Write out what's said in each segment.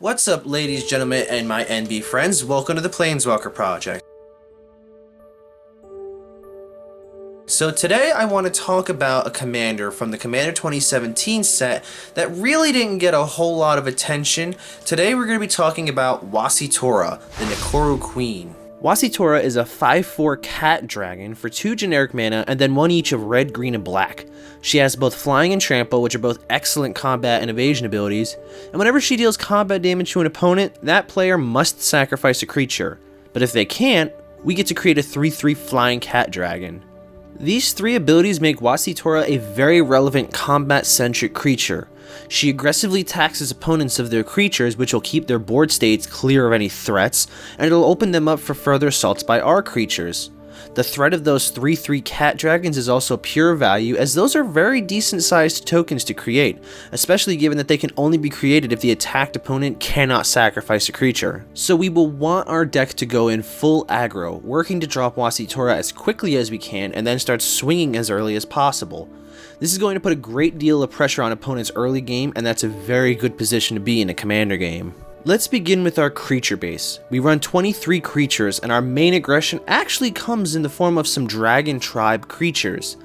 What's up, ladies, gentlemen, and my NB friends? Welcome to the Planeswalker Project. So today I want to talk about a commander from the Commander 2017 set that really didn't get a whole lot of attention. Today we're going to be talking about Wasitora, the Nekoru Queen. Wasitora is a 5/4 cat dragon for 2 generic mana and then 1 each of red, green, and black. She has both flying and trample, which are both excellent combat and evasion abilities, and whenever she deals combat damage to an opponent, that player must sacrifice a creature. But if they can't, we get to create a 3/3 flying cat dragon. These 3 abilities make Wasitora a very relevant combat-centric creature. She aggressively taxes opponents of their creatures, which will keep their board states clear of any threats, and it'll open them up for further assaults by our creatures. The threat of those 3/3 cat dragons is also pure value, as those are very decent sized tokens to create, especially given that they can only be created if the attacked opponent cannot sacrifice a creature. So we will want our deck to go in full aggro, working to drop Wasitora as quickly as we can and then start swinging as early as possible. This is going to put a great deal of pressure on opponents early game, and that's a very good position to be in a commander game. Let's begin with our creature base. We run 23 creatures, and our main aggression actually comes in the form of some dragon tribe creatures.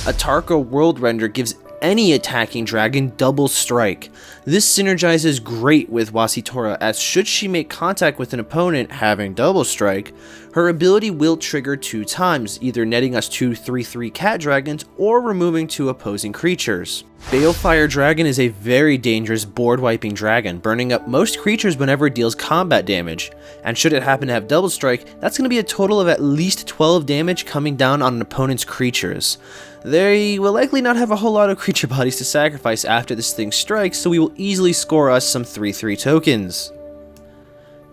A Tarka World Render gives any attacking dragon double strike. This synergizes great with Wasitora, as should she make contact with an opponent having double strike, her ability will trigger 2 times, either netting us 2 3/3 cat dragons or removing 2 opposing creatures. Balefire Dragon is a very dangerous board wiping dragon, burning up most creatures whenever it deals combat damage, and should it happen to have double strike, that's going to be a total of at least 12 damage coming down on an opponent's creatures. They will likely not have a whole lot of creature bodies to sacrifice after this thing strikes, so we will easily score us some 3/3 tokens.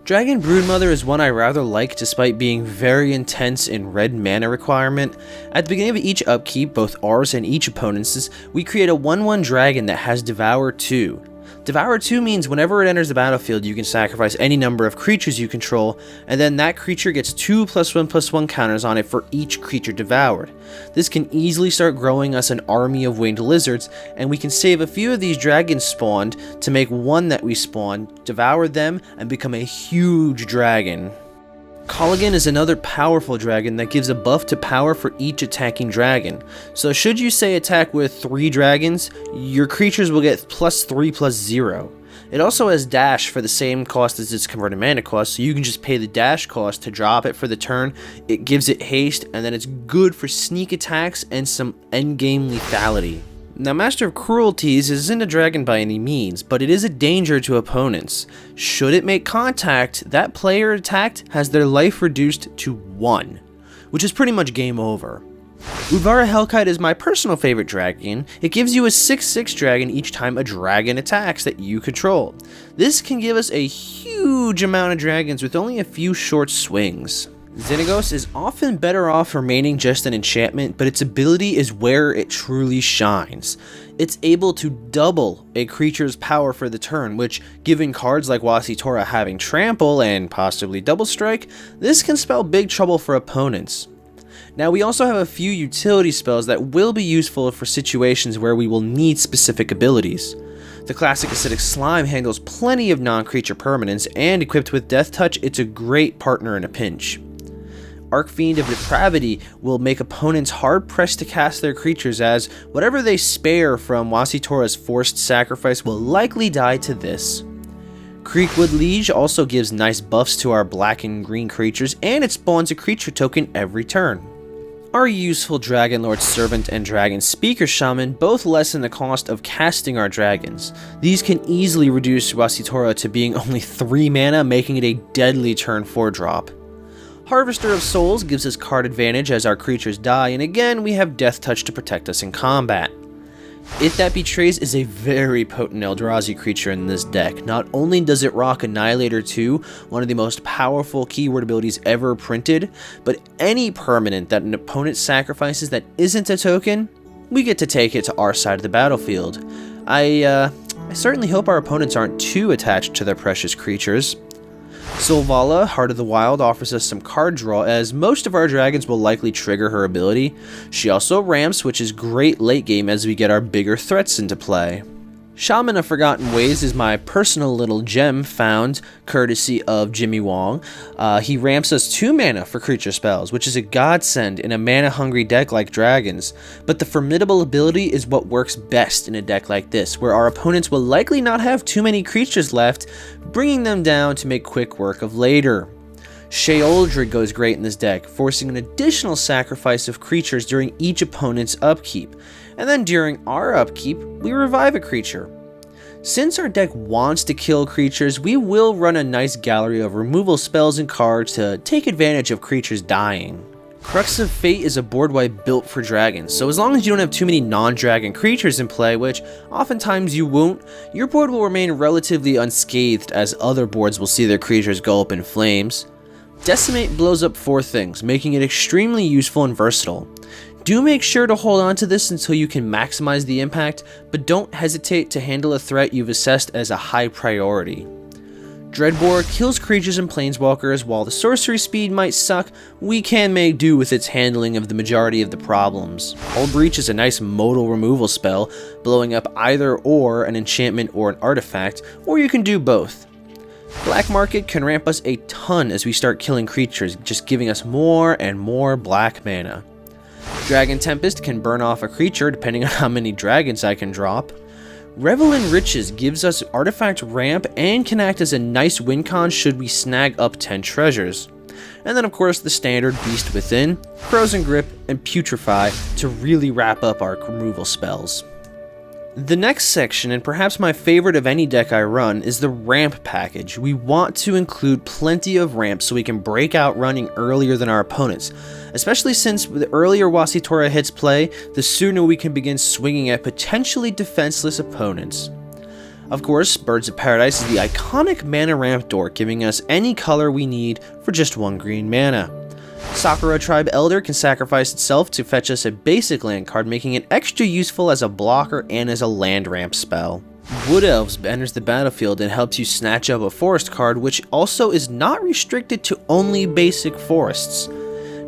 Dragon Broodmother is one I rather like despite being very intense in red mana requirement. At the beginning of each upkeep, both ours and each opponent's, we create a 1/1 dragon that has Devour 2. Devour 2 means whenever it enters the battlefield, you can sacrifice any number of creatures you control, and then that creature gets 2 +1/+1 counters on it for each creature devoured. This can easily start growing us an army of winged lizards, and we can save a few of these dragons spawned to make one that we spawn, devour them, and become a huge dragon. Colligan is another powerful dragon that gives a buff to power for each attacking dragon. So should you say attack with 3 dragons, your creatures will get +3/+0. It also has dash for the same cost as its converted mana cost, so you can just pay the dash cost to drop it for the turn. It gives it haste, and then it's good for sneak attacks and some endgame lethality. Now, Master of Cruelties isn't a dragon by any means, but it is a danger to opponents. Should it make contact, that player attacked has their life reduced to 1, which is pretty much game over. Udvara Hellkite is my personal favorite dragon. It gives you a 6/6 dragon each time a dragon attacks that you control. This can give us a huge amount of dragons with only a few short swings. Xenagos is often better off remaining just an enchantment, but its ability is where it truly shines. It's able to double a creature's power for the turn, which, given cards like Wasitora having trample and possibly double strike, this can spell big trouble for opponents. Now, we also have a few utility spells that will be useful for situations where we will need specific abilities. The classic Acidic Slime handles plenty of non-creature permanents, and equipped with Death Touch, it's a great partner in a pinch. Archfiend of Depravity will make opponents hard-pressed to cast their creatures, as whatever they spare from Wasitora's forced sacrifice will likely die to this. Creekwood Liege also gives nice buffs to our black and green creatures, and it spawns a creature token every turn. Our useful Dragonlord Servant and Dragon Speaker Shaman both lessen the cost of casting our dragons. These can easily reduce Wasitora to being only 3 mana, making it a deadly turn 4 drop. Harvester of Souls gives us card advantage as our creatures die, and again we have Death Touch to protect us in combat. It That Betrays is a very potent Eldrazi creature in this deck. Not only does it rock Annihilator 2, one of the most powerful keyword abilities ever printed, but any permanent that an opponent sacrifices that isn't a token, we get to take it to our side of the battlefield. I certainly hope our opponents aren't too attached to their precious creatures. Silvala, Heart of the Wild, offers us some card draw, as most of our dragons will likely trigger her ability. She also ramps, which is great late game as we get our bigger threats into play. Shaman of Forgotten Ways is my personal little gem found courtesy of Jimmy Wong. He ramps us 2 mana for creature spells, which is a godsend in a mana-hungry deck like Dragons. But the formidable ability is what works best in a deck like this, where our opponents will likely not have too many creatures left, bringing them down to make quick work of later. Sheoldred goes great in this deck, forcing an additional sacrifice of creatures during each opponent's upkeep. And then during our upkeep, we revive a creature. Since our deck wants to kill creatures, we will run a nice gallery of removal spells and cards to take advantage of creatures dying. Crux of Fate is a board wipe built for dragons, so as long as you don't have too many non-dragon creatures in play, which oftentimes you won't, your board will remain relatively unscathed as other boards will see their creatures go up in flames. Decimate blows up 4 things, making it extremely useful and versatile. Do make sure to hold on to this until you can maximize the impact, but don't hesitate to handle a threat you've assessed as a high priority. Dreadbore kills creatures and planeswalkers. While the sorcery speed might suck, we can make do with its handling of the majority of the problems. Hull Breach is a nice modal removal spell, blowing up either or an enchantment or an artifact, or you can do both. Black Market can ramp us a ton as we start killing creatures, just giving us more and more black mana. Dragon Tempest can burn off a creature depending on how many dragons I can drop. Revel in Riches gives us artifact ramp and can act as a nice win con should we snag up 10 treasures. And then of course the standard Beast Within, Frozen Grip, and Putrefy to really wrap up our removal spells. The next section, and perhaps my favorite of any deck I run, is the ramp package. We want to include plenty of ramps so we can break out running earlier than our opponents, especially since the earlier Wasitora hits play, the sooner we can begin swinging at potentially defenseless opponents. Of course, Birds of Paradise is the iconic mana ramp dork, giving us any color we need for just 1 green mana. Sakura Tribe Elder can sacrifice itself to fetch us a basic land card, making it extra useful as a blocker and as a land ramp spell. Wood Elves enters the battlefield and helps you snatch up a forest card, which also is not restricted to only basic forests.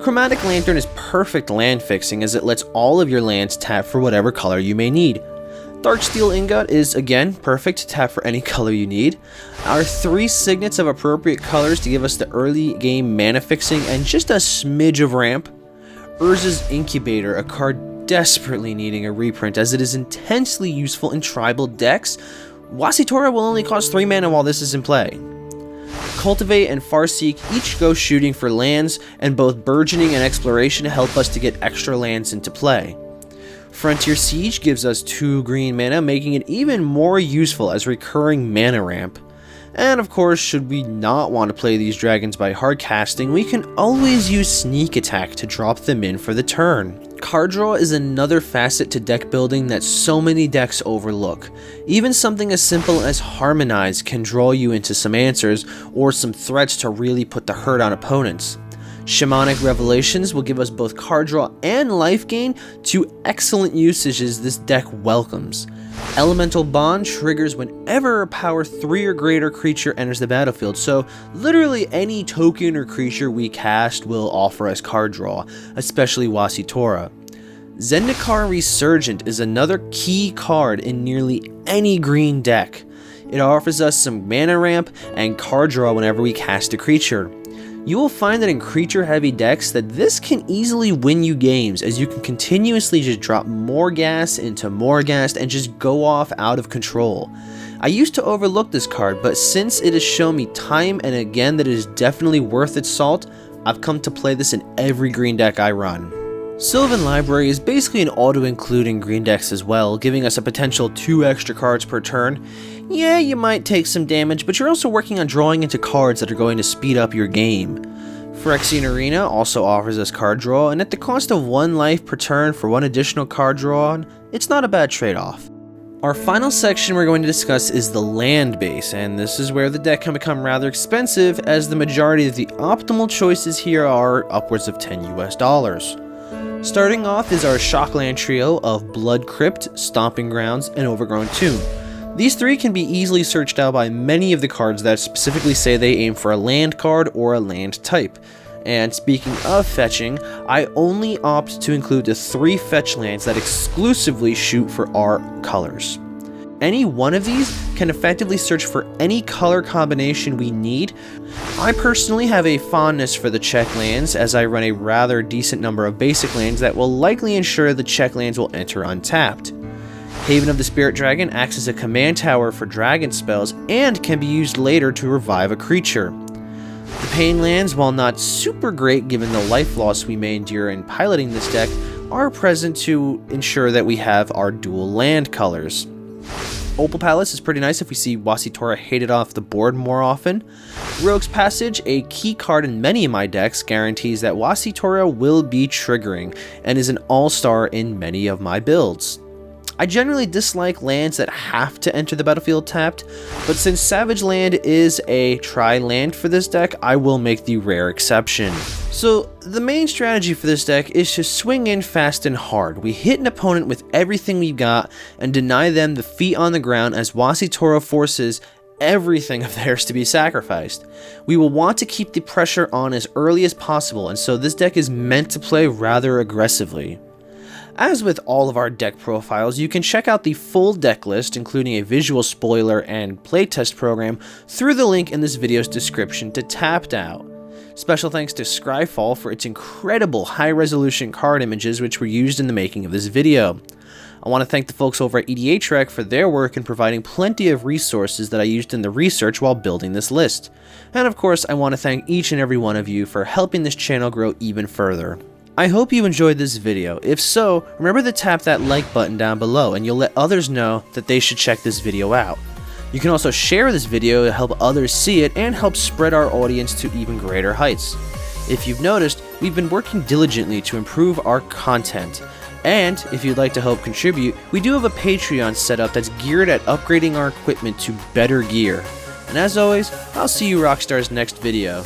Chromatic Lantern is perfect land fixing as it lets all of your lands tap for whatever color you may need. Darksteel Ingot is, again, perfect to tap for any color you need. Our 3 signets of appropriate colors to give us the early game mana fixing and just a smidge of ramp. Urza's Incubator, a card desperately needing a reprint as it is intensely useful in tribal decks. Wasitora will only cost 3 mana while this is in play. Cultivate and Farseek each go shooting for lands, and both Burgeoning and Exploration help us to get extra lands into play. Frontier Siege gives us 2 green mana, making it even more useful as recurring mana ramp. And of course, should we not want to play these dragons by hard casting, we can always use Sneak Attack to drop them in for the turn. Card draw is another facet to deck building that so many decks overlook. Even something as simple as Harmonize can draw you into some answers or some threats to really put the hurt on opponents. Shamanic Revelations will give us both card draw and life gain, 2 excellent usages this deck welcomes. Elemental Bond triggers whenever a power 3 or greater creature enters the battlefield, so literally any token or creature we cast will offer us card draw, especially Wasitora. Zendikar Resurgent is another key card in nearly any green deck. It offers us some mana ramp and card draw whenever we cast a creature. You will find that in creature-heavy decks that this can easily win you games, as you can continuously just drop more gas into more gas and just go off out of control. I used to overlook this card, but since it has shown me time and again that it is definitely worth its salt, I've come to play this in every green deck I run. Silvan Library is basically an auto-include in green decks as well, giving us a potential 2 extra cards per turn. Yeah, you might take some damage, but you're also working on drawing into cards that are going to speed up your game. Phyrexian Arena also offers us card draw, and at the cost of 1 life per turn for 1 additional card draw, it's not a bad trade-off. Our final section we're going to discuss is the land base, and this is where the deck can become rather expensive, as the majority of the optimal choices here are upwards of $10 US. Starting off is our Shockland trio of Blood Crypt, Stomping Grounds, and Overgrown Tomb. These 3 can be easily searched out by many of the cards that specifically say they aim for a land card or a land type. And speaking of fetching, I only opt to include the 3 fetch lands that exclusively shoot for our colors. any one of these can effectively search for any color combination we need. I personally have a fondness for the check lands, as I run a rather decent number of basic lands that will likely ensure the check lands will enter untapped. Haven of the Spirit Dragon acts as a command tower for dragon spells and can be used later to revive a creature. The Pain lands, while not super great given the life loss we may endure in piloting this deck, are present to ensure that we have our dual land colors. Opal Palace is pretty nice if we see Wasitora hated off the board more often. Rogue's Passage, a key card in many of my decks, guarantees that Wasitora will be triggering and is an all-star in many of my builds. I generally dislike lands that have to enter the battlefield tapped, but since Savage Land is a tri-land for this deck, I will make the rare exception. So the main strategy for this deck is to swing in fast and hard. We hit an opponent with everything we've got and deny them the feet on the ground as Wasitora forces everything of theirs to be sacrificed. We will want to keep the pressure on as early as possible, and so this deck is meant to play rather aggressively. As with all of our deck profiles, you can check out the full deck list, including a visual spoiler and playtest program, through the link in this video's description to TappedOut. Special thanks to Scryfall for its incredible high-resolution card images which were used in the making of this video. I want to thank the folks over at EDHREC for their work in providing plenty of resources that I used in the research while building this list. And of course, I want to thank each and every one of you for helping this channel grow even further. I hope you enjoyed this video. If so, remember to tap that like button down below and you'll let others know that they should check this video out. You can also share this video to help others see it and help spread our audience to even greater heights. If you've noticed, we've been working diligently to improve our content. And if you'd like to help contribute, we do have a Patreon set up that's geared at upgrading our equipment to better gear. And as always, I'll see you Rockstars next video.